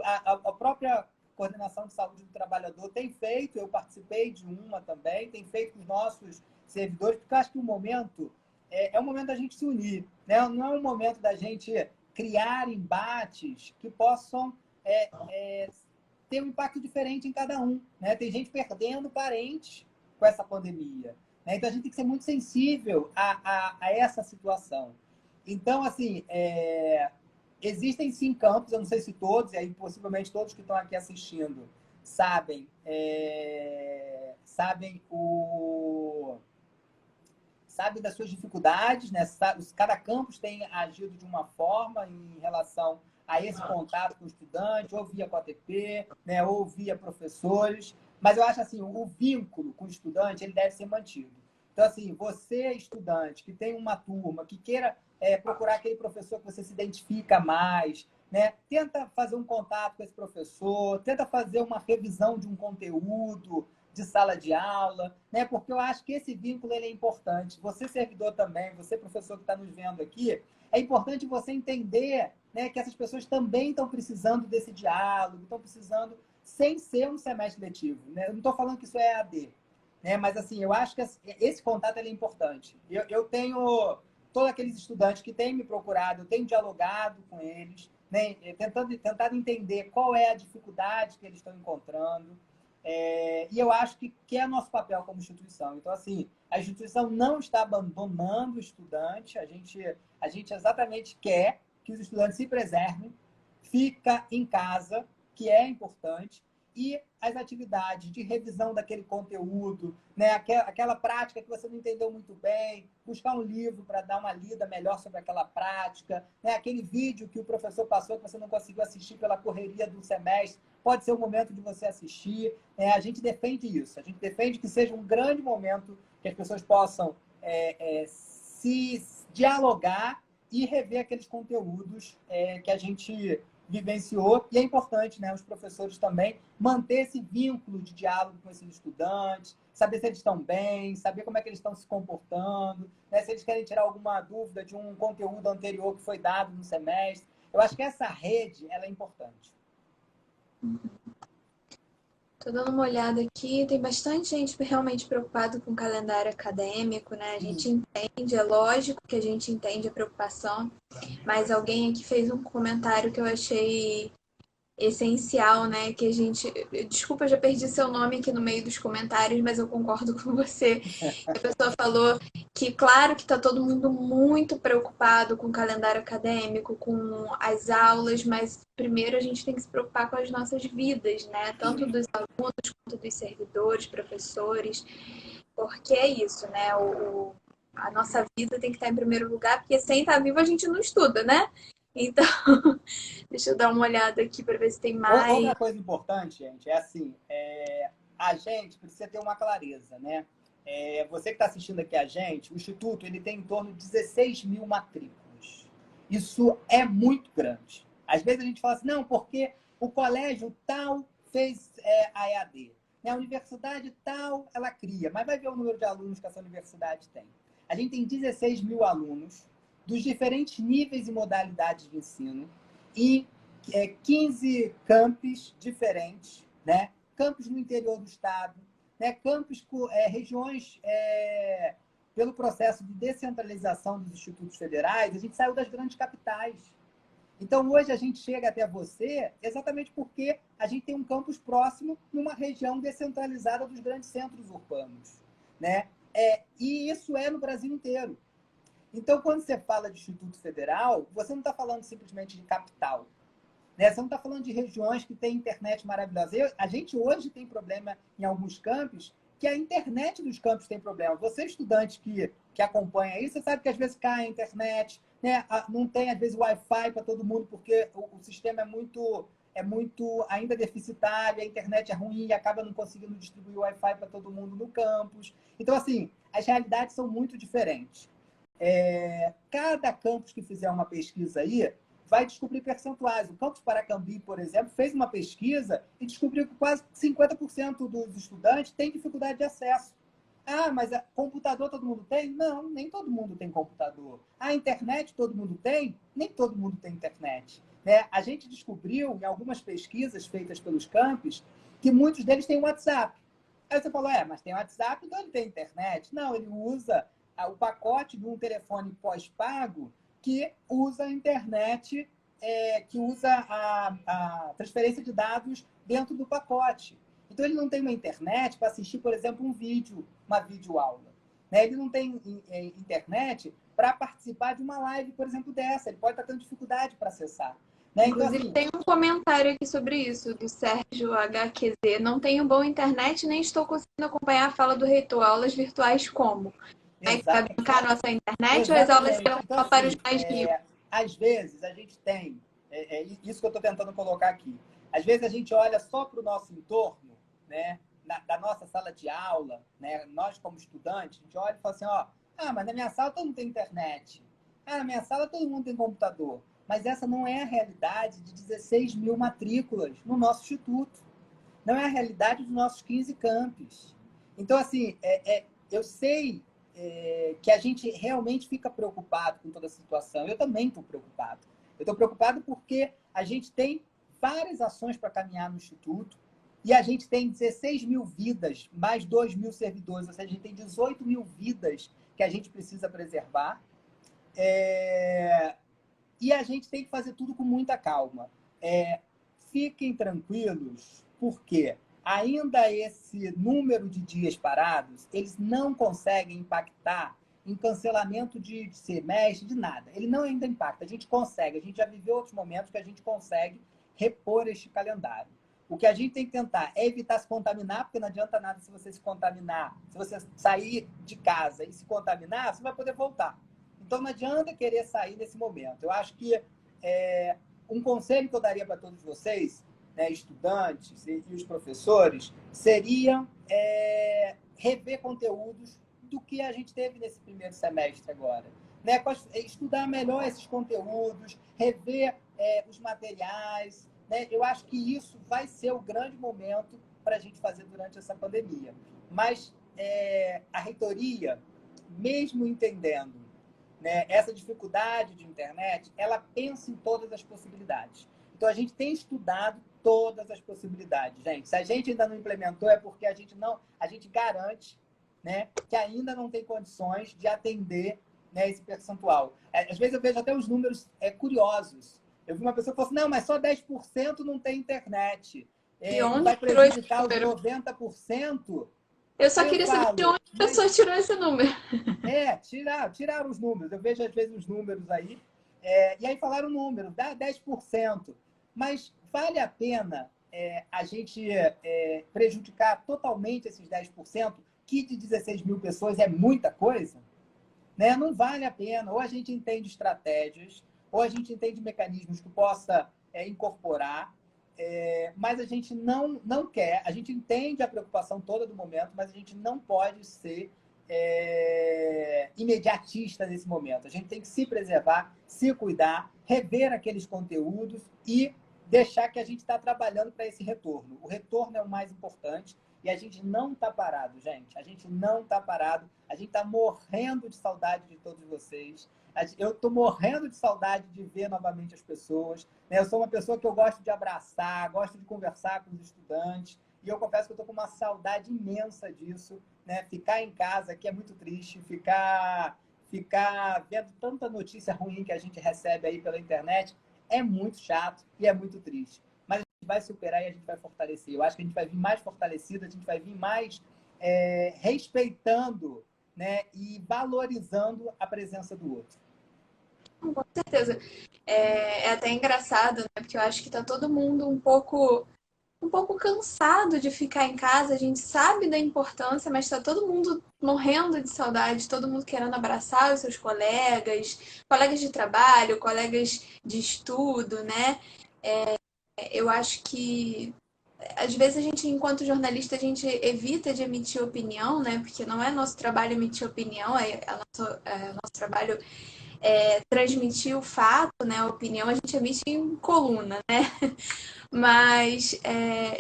a própria Coordenação de Saúde do Trabalhador tem feito, eu participei de uma também, tem feito com os nossos servidores, porque eu acho que o momento é um momento da gente se unir, né? Não é um momento da gente criar embates que possam ter um impacto diferente em cada um, né? Tem gente perdendo parentes com essa pandemia, né? Então a gente tem que ser muito sensível a essa situação. Então, assim, existem sim campos, eu não sei se todos, e aí possivelmente todos que estão aqui assistindo sabem das suas dificuldades, né? Cada campus tem agido de uma forma em relação a esse contato com o estudante, ou via COTP, né? Ou via professores. Mas eu acho assim, o vínculo com o estudante ele deve ser mantido. Então, assim, você, estudante, que tem uma turma, que queira procurar aquele professor que você se identifica mais, né? Tenta fazer um contato com esse professor, tenta fazer uma revisão de um conteúdo, de sala de aula, né? Porque eu acho que esse vínculo ele é importante. Você, servidor também, você, professor que está nos vendo aqui, é importante você entender, né, que essas pessoas também estão precisando desse diálogo, estão precisando, sem ser um semestre letivo, né? Eu não estou falando que isso é EAD, né? Mas, assim, eu acho que esse contato ele é importante. Eu tenho todos aqueles estudantes que têm me procurado, eu tenho dialogado com eles, né? Tentado entender qual é a dificuldade que eles estão encontrando. E eu acho que é nosso papel como instituição. Então, assim, a instituição não está abandonando o estudante, a gente exatamente quer que os estudantes se preservem, fica em casa, que é importante, e as atividades de revisão daquele conteúdo, né? Aquela prática que você não entendeu muito bem, buscar um livro para dar uma lida melhor sobre aquela prática, né? Aquele vídeo que o professor passou que você não conseguiu assistir pela correria do semestre, pode ser o momento de você assistir. A gente defende isso, a gente defende que seja um grande momento que as pessoas possam se dialogar e rever aqueles conteúdos que a gente vivenciou. E é importante, né, os professores também manter esse vínculo de diálogo com esses estudantes, saber se eles estão bem, saber como é que eles estão se comportando, né, se eles querem tirar alguma dúvida de um conteúdo anterior que foi dado no semestre. Eu acho que essa rede ela é importante. Tô dando uma olhada aqui, tem bastante gente realmente preocupada com o calendário acadêmico, né? A gente entende, é lógico que a gente entende a preocupação, mas alguém aqui fez um comentário que eu achei essencial, né? Que a gente. Desculpa, eu já perdi seu nome aqui no meio dos comentários, mas eu concordo com você. A pessoa falou que, claro, que está todo mundo muito preocupado com o calendário acadêmico, com as aulas, mas primeiro a gente tem que se preocupar com as nossas vidas, né? Tanto dos alunos quanto dos servidores, professores, porque é isso, né? A nossa vida tem que estar em primeiro lugar, porque sem estar vivo a gente não estuda, né? Então, deixa eu dar uma olhada aqui para ver se tem mais. Outra coisa importante, gente, é assim, a gente precisa ter uma clareza, né? Você que está assistindo aqui a gente, o Instituto ele tem em torno de 16 mil matrículas. Isso é muito grande. Às vezes a gente fala assim, não, porque o colégio tal fez a EAD. Né? A universidade tal, ela cria, mas vai ver o número de alunos que essa universidade tem. A gente tem 16 mil alunos dos diferentes níveis e modalidades de ensino em 15 campos diferentes, né? Campos no interior do estado, né? Campos, regiões, pelo processo de descentralização dos institutos federais, a gente saiu das grandes capitais. Então, hoje a gente chega até você exatamente porque a gente tem um campus próximo numa região descentralizada dos grandes centros urbanos, né? E isso é no Brasil inteiro. Então, quando você fala de Instituto Federal, você não está falando simplesmente de capital, né? Você não está falando de regiões que têm internet maravilhosa. A gente hoje tem problema em alguns campos que a internet dos campos tem problema. Você, estudante que acompanha isso, você sabe que às vezes cai a internet, né? Não tem, às vezes, Wi-Fi para todo mundo, porque o sistema é muito ainda deficitário, a internet é ruim e acaba não conseguindo distribuir o Wi-Fi para todo mundo no campus. Então, assim, as realidades são muito diferentes. Cada campus que fizer uma pesquisa aí vai descobrir percentuais. O Campus Paracambi, por exemplo, fez uma pesquisa e descobriu que quase 50% dos estudantes têm dificuldade de acesso. Ah, mas computador todo mundo tem? Não, nem todo mundo tem computador. A internet todo mundo tem? Nem todo mundo tem internet. Né? A gente descobriu, em algumas pesquisas feitas pelos campus, que muitos deles têm WhatsApp. Aí você falou, mas tem WhatsApp, então ele tem internet. Não, ele usa o pacote de um telefone pós-pago que usa a internet, que usa a transferência de dados dentro do pacote. Então, ele não tem uma internet para assistir, por exemplo, um vídeo, uma videoaula. Né? Ele não tem internet para participar de uma live, por exemplo, dessa. Ele pode estar tendo dificuldade para acessar. Né? Inclusive, então, assim, tem um comentário aqui sobre isso, do Sérgio HQZ. Não tenho boa internet, nem estou conseguindo acompanhar a fala do reitor. Aulas virtuais como? Vai bancar a nossa internet ou as aulas serão então, só para os assim, mais ricos? às vezes, a gente tem... isso que eu estou tentando colocar aqui. Às vezes, a gente olha só para o nosso entorno, né? Da nossa sala de aula, né? Nós, como estudantes, a gente olha e fala assim, mas na minha sala todo mundo tem internet. Na minha sala todo mundo tem computador. Mas essa não é a realidade de 16 mil matrículas no nosso instituto. Não é a realidade dos nossos 15 campos. Então, assim, eu sei que a gente realmente fica preocupado com toda a situação. Eu também estou preocupado. Eu estou preocupado porque a gente tem várias ações para caminhar no Instituto e a gente tem 16 mil vidas, mais 2 mil servidores, ou seja, a gente tem 18 mil vidas que a gente precisa preservar. E a gente tem que fazer tudo com muita calma. Fiquem tranquilos, porque ainda esse número de dias parados, eles não conseguem impactar em cancelamento de semestre, de nada. Ele não ainda impacta. A gente consegue. A gente já viveu outros momentos que a gente consegue repor este calendário. O que a gente tem que tentar é evitar se contaminar, porque não adianta nada se você se contaminar. Se você sair de casa e se contaminar, você vai poder voltar. Então, não adianta querer sair nesse momento. Eu acho que um conselho que eu daria para todos vocês, né, estudantes e os professores, seria rever conteúdos do que a gente teve nesse primeiro semestre agora. Né? Estudar melhor esses conteúdos, rever os materiais. Né? Eu acho que isso vai ser o grande momento para a gente fazer durante essa pandemia. Mas a reitoria, mesmo entendendo, né, essa dificuldade de internet, ela pensa em todas as possibilidades. Então, a gente tem estudado todas as possibilidades, gente. Se a gente ainda não implementou, é porque a gente garante, né, que ainda não tem condições de atender, né, esse percentual. Às vezes eu vejo até os números curiosos. Eu vi uma pessoa que falou assim, não, mas só 10% não tem internet. De onde vai prejudicar os 90%. Eu só queria saber de onde a pessoa tirou esse número. Tiraram os números. Eu vejo, às vezes, os números aí. E aí falaram o número, dá 10%. Mas vale a pena a gente prejudicar totalmente esses 10%, que de 16 mil pessoas é muita coisa? Né? Não vale a pena. Ou a gente entende estratégias, ou a gente entende mecanismos que possa incorporar, mas a gente não quer. A gente entende a preocupação toda do momento, mas a gente não pode ser imediatista nesse momento. A gente tem que se preservar, se cuidar, rever aqueles conteúdos e deixar que a gente está trabalhando para esse retorno. O retorno é o mais importante e a gente não está parado, gente. A gente não está parado. A gente está morrendo de saudade de todos vocês. Eu estou morrendo de saudade de ver novamente as pessoas. Eu sou uma pessoa que eu gosto de abraçar, gosto de conversar com os estudantes. E eu confesso que eu estou com uma saudade imensa disso. Né? Ficar em casa aqui é muito triste. Ficar vendo tanta notícia ruim que a gente recebe aí pela internet é muito chato e é muito triste. Mas a gente vai superar e a gente vai fortalecer. Eu acho que a gente vai vir mais fortalecido, a gente vai vir mais respeitando, né, e valorizando a presença do outro. Com certeza. É até engraçado, né? Porque eu acho que tá todo mundo um pouco cansado de ficar em casa. A gente sabe da importância, mas tá todo mundo morrendo de saudade, todo mundo querendo abraçar os seus colegas de trabalho, colegas de estudo, né? Eu acho que às vezes a gente, enquanto jornalista, a gente evita de emitir opinião, né? Porque não é nosso trabalho emitir opinião, nosso trabalho transmitir o fato, né? A opinião a gente emite em coluna, né? Mas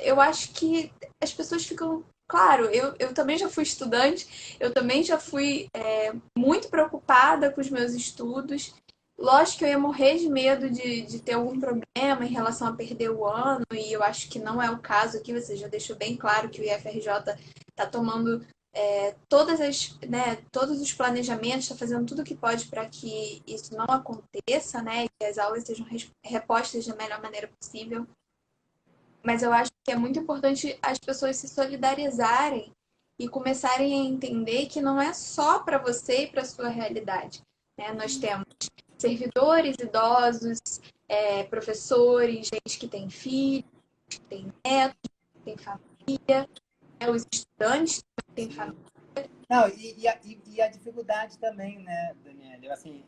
eu acho que as pessoas ficam. Claro, eu também já fui estudante, eu também já fui muito preocupada com os meus estudos. Lógico que eu ia morrer de medo de ter algum problema em relação a perder o ano, e eu acho que não é o caso aqui. Você já deixou bem claro que o IFRJ está tomando todos os planejamentos, está fazendo tudo o que pode para que isso não aconteça, né? E que as aulas sejam repostas da melhor maneira possível. Mas eu acho que é muito importante as pessoas se solidarizarem e começarem a entender que não é só para você e para a sua realidade. Né? Nós temos servidores idosos, professores, gente que tem filhos, que tem netos, que tem família, os estudantes também têm família. Não, e a dificuldade também, né, Daniela? Assim,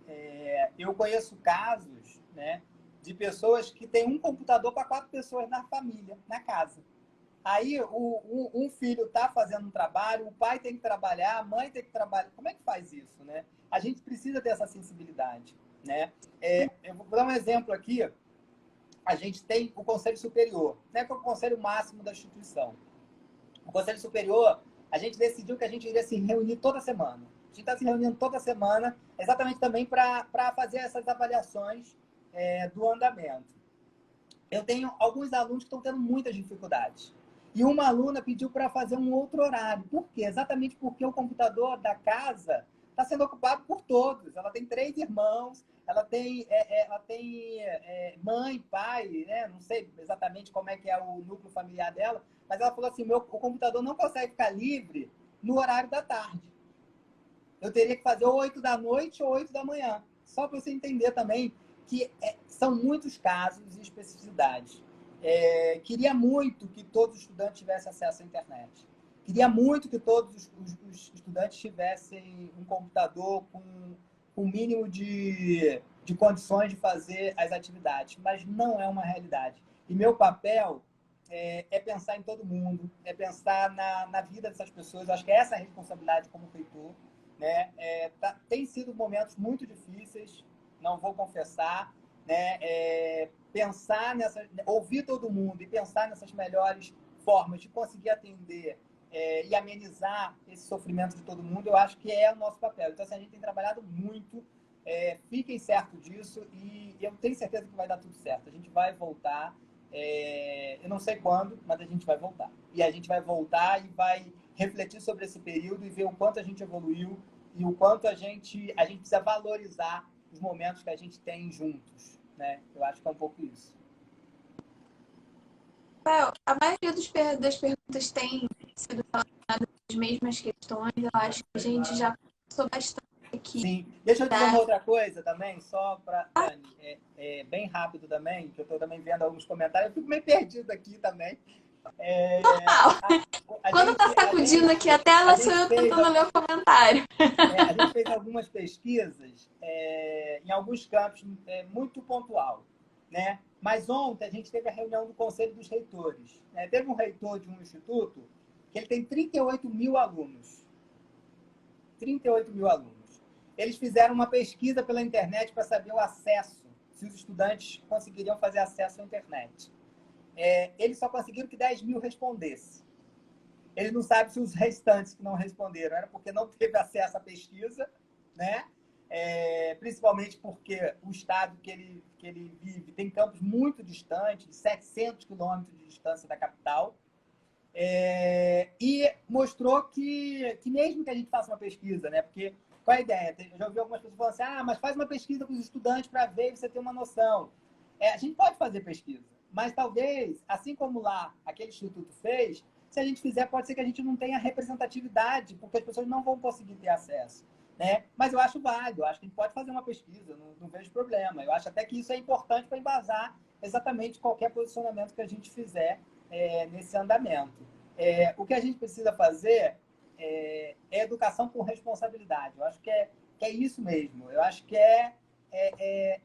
eu conheço casos, né, de pessoas que têm um computador para 4 pessoas na família, na casa. Aí um filho está fazendo um trabalho, o pai tem que trabalhar, a mãe tem que trabalhar. Como é que faz isso, né? A gente precisa ter essa sensibilidade, né? Eu vou dar um exemplo aqui. A gente tem o Conselho Superior, né, que é o conselho máximo da instituição. O Conselho Superior, a gente decidiu que a gente iria se reunir toda semana. A gente está se reunindo toda semana, exatamente também para fazer essas avaliações do andamento. Eu tenho alguns alunos que estão tendo muitas dificuldades. E uma aluna pediu para fazer um outro horário. Por quê? Exatamente porque o computador da casa está sendo ocupado por todos. Ela tem 3 irmãos, ela tem mãe, pai, né? Não sei exatamente como é que é o núcleo familiar dela, mas ela falou assim, o computador não consegue ficar livre no horário da tarde. Eu teria que fazer ou 8 da noite ou 8 da manhã. Só para você entender também que são muitos casos e especificidades. Queria muito que todos os estudantes tivessem acesso à internet. Queria muito que todos os estudantes tivessem um computador com o mínimo de condições de fazer as atividades, mas não é uma realidade. E meu papel é pensar em todo mundo, é pensar na vida dessas pessoas. Eu acho que essa é a responsabilidade como reitor. Né? Tem sido momentos muito difíceis, não vou confessar, né? Pensar ouvir todo mundo e pensar nessas melhores formas de conseguir atender e amenizar esse sofrimento de todo mundo, eu acho que é o nosso papel. Então, assim, a gente tem trabalhado muito, fiquem certos disso e eu tenho certeza que vai dar tudo certo. A gente vai voltar, eu não sei quando, mas a gente vai voltar. E a gente vai voltar e vai refletir sobre esse período e ver o quanto a gente evoluiu e o quanto a gente precisa valorizar os momentos que a gente tem juntos, né? Eu acho que é um pouco isso. A maioria das perguntas tem sido relacionadas às mesmas questões. Eu acho que a gente já passou bastante aqui. Sim. Deixa eu dizer uma outra coisa também, só para Dani, bem rápido também, que eu estou também vendo alguns comentários. Eu fico meio perdido aqui também. Quando está sacudindo aqui a tela, sou eu tentando ler o comentário. A gente fez algumas pesquisas em alguns campos muito pontual, né? Mas ontem a gente teve a reunião do Conselho dos Reitores. Teve um reitor de um instituto que ele tem 38 mil alunos. 38 mil alunos. Eles fizeram uma pesquisa pela internet para saber o acesso se os estudantes conseguiriam fazer acesso à internet. Eles só conseguiram que 10 mil respondessem. Ele não sabe se os restantes que não responderam era porque não teve acesso à pesquisa, né? Principalmente porque o estado que ele vive tem campos muito distantes, de 700 quilômetros de distância da capital, e mostrou que mesmo que a gente faça uma pesquisa, né? Porque qual é a ideia? Eu já ouvi algumas pessoas falando assim, mas faz uma pesquisa com os estudantes para ver e você ter uma noção. A gente pode fazer pesquisa, mas talvez, assim como lá aquele instituto fez, se a gente fizer, pode ser que a gente não tenha representatividade, porque as pessoas não vão conseguir ter acesso, né? Mas eu acho válido, eu acho que a gente pode fazer uma pesquisa, não vejo problema. Eu acho até que isso é importante para embasar exatamente qualquer posicionamento que a gente fizer nesse andamento. O que a gente precisa fazer é educação com responsabilidade. Eu acho que é isso mesmo. Eu acho que é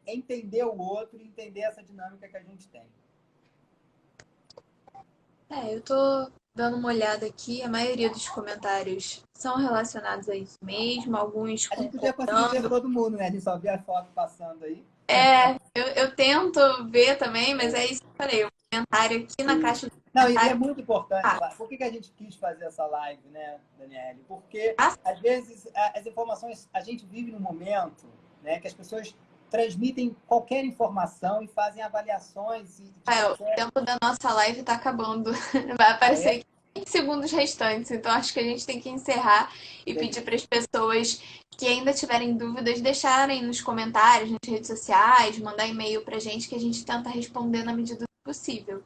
entender o outro e entender essa dinâmica que a gente tem. Eu tô dando uma olhada aqui, a maioria dos comentários são relacionados a isso mesmo, alguns A gente podia conseguir ver concordando. todo mundo, né? A gente só vê a foto passando aí. Eu tento ver também, mas é isso que eu falei, o comentário aqui na caixa de Não, e é comentários. muito importante. Por que a gente quis fazer essa live, né, Daniele? Porque, Ah, às vezes, as informações... A gente vive num momento, né, que as pessoas transmitem qualquer informação e fazem avaliações. o tempo da nossa live tá acabando. Vai aparecer aqui 20 segundos restantes, então acho que a gente tem que encerrar e pedir para as pessoas que ainda tiverem dúvidas deixarem nos comentários, nas redes sociais, mandar e-mail pra gente que a gente tenta responder na medida do possível.